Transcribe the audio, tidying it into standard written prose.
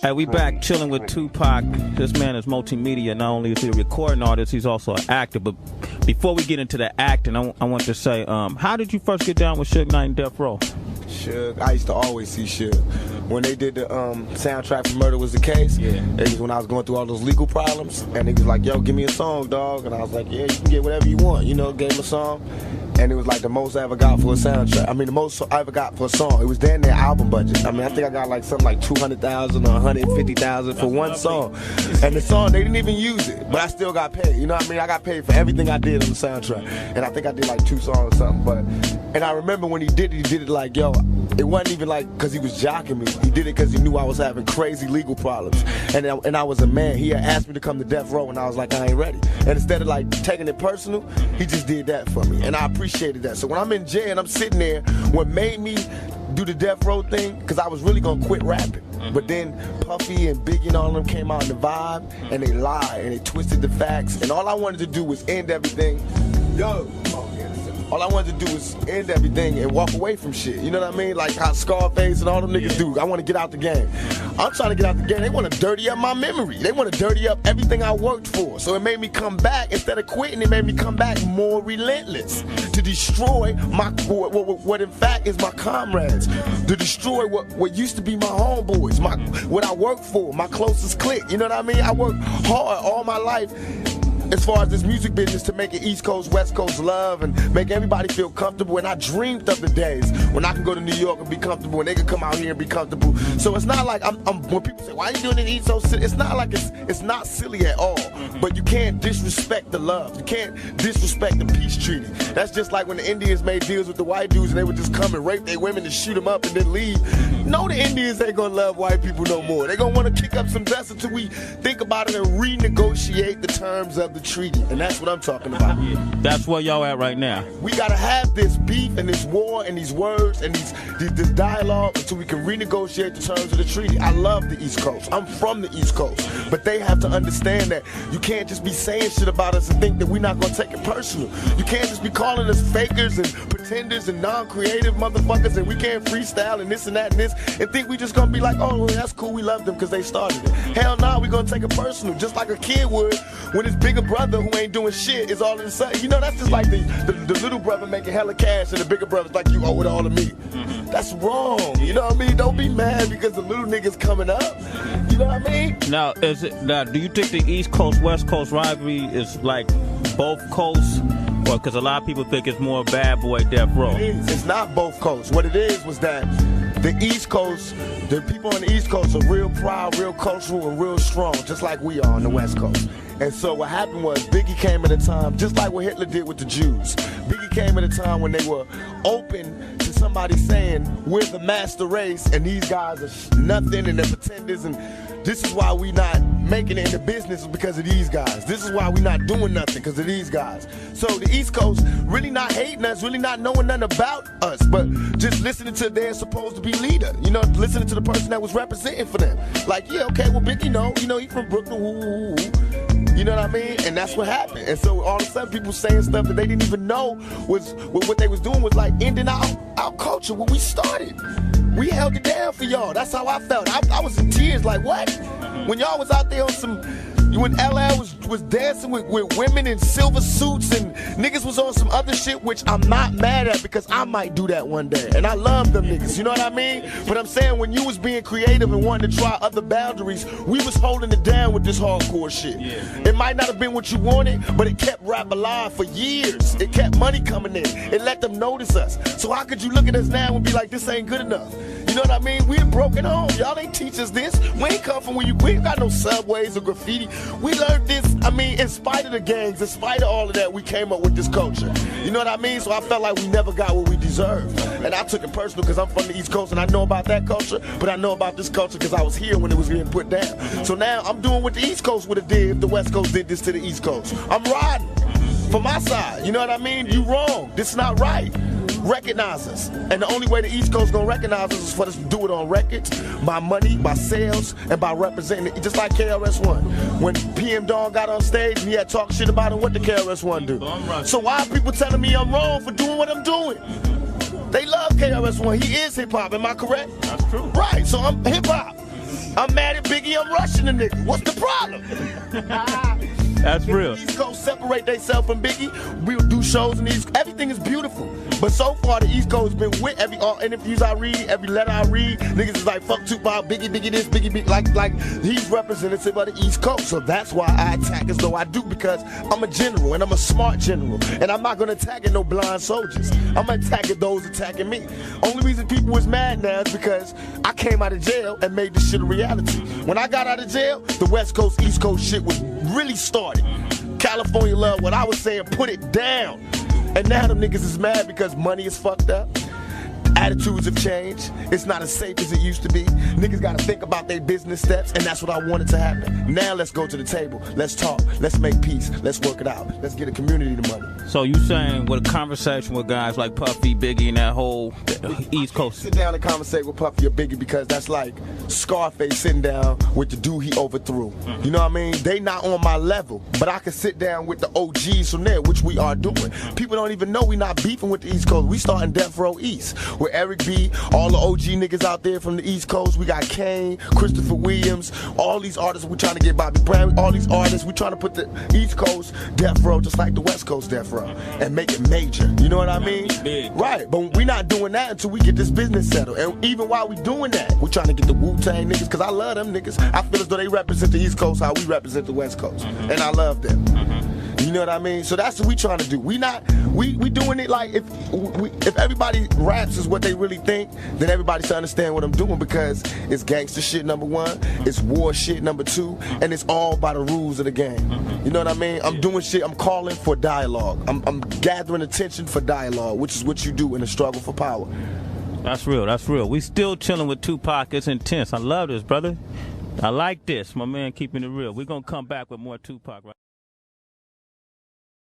Hey, we back chilling with Tupac. This man is multimedia. Not only is he a recording artist, he's also an actor. But before we get into the acting, I want to say, how did you first get down with Suge Knight and Death Row? Suge, I used to always see Suge. When they did the soundtrack for Murder Was the Case, it was when I was going through all those legal problems, and he was like, yo, give me a song, dog. And I was like, yeah, you can get whatever you want. You know, gave him a song. And it was like the most I ever got for a soundtrack. I mean, the most I ever got for a song. It was damn near album budget. I mean, I think I got like something like 200,000 or 150,000 for one song. And the song, they didn't even use it, but I still got paid. You know what I mean? I got paid for everything I did on the soundtrack. And I think I did like 2 songs or something. And I remember when he did it like, yo, it wasn't even like because he was jocking me. He did it because he knew I was having crazy legal problems. And I was a man. He had asked me to come to Death Row, and I was like, I ain't ready. And instead of like taking it personal, he just did that for me. And I appreciated that. So when I'm in jail and I'm sitting there, what made me do the Death Row thing, because I was really going to quit rapping. But then Puffy and Biggie and all of them came out in the vibe, and they lied, and they twisted the facts. And all I wanted to do was end everything. All I wanted to do was end everything and walk away from shit. You know what I mean? Like how Scarface and all them niggas do. I want to get out the game. I'm trying to get out the game. They want to dirty up my memory. They want to dirty up everything I worked for. So it made me come back. Instead of quitting, it made me come back more relentless to destroy my what in fact is my comrades. To destroy what used to be my homeboys, what I worked for, my closest clique. You know what I mean? I worked hard all my life as far as this music business to make it East Coast, West Coast love and make everybody feel comfortable. And I dreamed of the days when I can go to New York and be comfortable and they can come out here and be comfortable. So it's not like when people say, why are you doing it in East Coast City? It's not like it's not silly at all. But you can't disrespect the love. You can't disrespect the peace treaty. That's just like when the Indians made deals with the white dudes and they would just come and rape their women and shoot them up and then leave. No, the Indians ain't gonna love white people no more. They gonna wanna kick up some dust until we think about it and renegotiate the terms of the treaty. And that's what I'm talking about. That's where y'all at right now. We gotta have this beef and this war and these words and this dialogue until we can renegotiate the terms of the treaty. I love the East Coast. I'm from the East Coast. But they have to understand that you can't just be saying shit about us and think that we're not gonna take it personal. You can't just be calling us fakers and pretenders and non-creative motherfuckers and we can't freestyle and this and that and this and think we just gonna be like, oh, well, that's cool, we love them because they started it. Hell no, we gonna take it personal, just like a kid would when his bigger brother who ain't doing shit is all of a sudden, you know, that's just like the little brother making hella cash and the bigger brother's like, you owe it all to me. That's wrong, you know what I mean? Don't be mad because the little nigga's coming up, you know what I mean? Now, do you think the East Coast, West Coast rivalry is like both coasts? Or because a lot of people think it's more Bad Boy, Death Row. It's not both coasts. What it is was that the East Coast, the people on the East Coast are real proud, real cultural, and real strong, just like we are on the West Coast. And so what happened was Biggie came at a time, just like what Hitler did with the Jews. Biggie came at a time when they were open to somebody saying, we're the master race, and these guys are nothing, and they're pretenders, and this is why we not making it in the business because of these guys. This is why we not doing nothing because of these guys. So the East Coast really not hating us, really not knowing nothing about us, but just listening to their supposed to be leader. You know, listening to the person that was representing for them. Like, yeah, okay, well, Biggie, he from Brooklyn, woo. You know what I mean? And that's what happened. And so all of a sudden people saying stuff that they didn't even know was what they was doing was like ending our culture when we started. We held it down for y'all. That's how I felt. I was in tears like, what? When y'all was out there on some, when LL was dancing with women in silver suits and niggas was on some other shit, which I'm not mad at because I might do that one day. And I love them niggas, you know what I mean? But I'm saying when you was being creative and wanting to try other boundaries, we was holding it down with this hardcore shit. Yeah. It might not have been what you wanted, but it kept rap alive for years. It kept money coming in. It let them notice us. So how could you look at us now and be like, this ain't good enough? You know what I mean? We're broken home. Y'all ain't teach us this. We ain't come from we ain't got no subways or graffiti. We learned this, in spite of the gangs, in spite of all of that, we came up with this culture. You know what I mean? So I felt like we never got what we deserved. And I took it personal because I'm from the East Coast and I know about that culture, but I know about this culture because I was here when it was being put down. So now I'm doing what the East Coast would have did if the West Coast did this to the East Coast. I'm riding for my side. You know what I mean? You wrong. This is not right. Recognize us. And the only way the East Coast gonna recognize us is for us to do it on records, by money, by sales, and by representing it. Just like KRS-One. When PM Dawn got on stage and he had talked shit about him, what did KRS-One do? So why are people telling me I'm wrong for doing what I'm doing? They love KRS-One. He is hip-hop, am I correct? That's true. Right, so I'm hip-hop. I'm mad at Biggie, I'm rushing the nigga. What's the problem? That's real. The East Coast separate themselves from Biggie. We'll do shows in the East. Everything is beautiful. But so far, the East Coast has been with every all interviews I read, every letter I read. Niggas is like, fuck Tupac, Biggie this, Biggie. Like he's representative of the East Coast. So that's why I attack as though I do, because I'm a general and I'm a smart general. And I'm not going to attack at no blind soldiers. I'm going to attack at those attacking me. Only reason people was mad now is because I came out of jail and made this shit a reality. When I got out of jail, the West Coast, East Coast shit was really started. California love what I was saying, put it down. And now them niggas is mad because money is fucked up. Attitudes have changed. It's not as safe as it used to be. Niggas gotta think about their business steps, and that's what I wanted to happen. Now let's go to the table. Let's talk. Let's make peace. Let's work it out. Let's get a community the money. So you saying with a conversation with guys like Puffy, Biggie, and that whole East Coast? Sit down and conversate with Puffy or Biggie, because that's like Scarface sitting down with the dude he overthrew. You know what I mean? They not on my level, but I can sit down with the OGs from there, which we are doing. People don't even know we not beefing with the East Coast. We starting Death Row East with Eric B, all the OG niggas out there from the East Coast. We got Kane, Christopher Williams, all these artists. We trying to get Bobby Brown, all these artists. We trying to put the East Coast Death Row just like the West Coast Death Row and make it major. You know what I mean? Right, but we not doing that until we get this business settled. And even while we doing that, we trying to get the Wu-Tang niggas, because I love them niggas. I feel as though they represent the East Coast how we represent the West Coast. And I love them. You know what I mean? So that's what we trying to do. We doing it like if everybody raps is what they really think, then everybody should understand what I'm doing, because it's gangster shit number one, it's war shit number two, and it's all by the rules of the game. You know what I mean? I'm doing shit, I'm calling for dialogue. I'm gathering attention for dialogue, which is what you do in a struggle for power. That's real, that's real. We still chilling with Tupac. It's intense. I love this, brother. I like this. My man keeping it real. We're going to come back with more Tupac, right?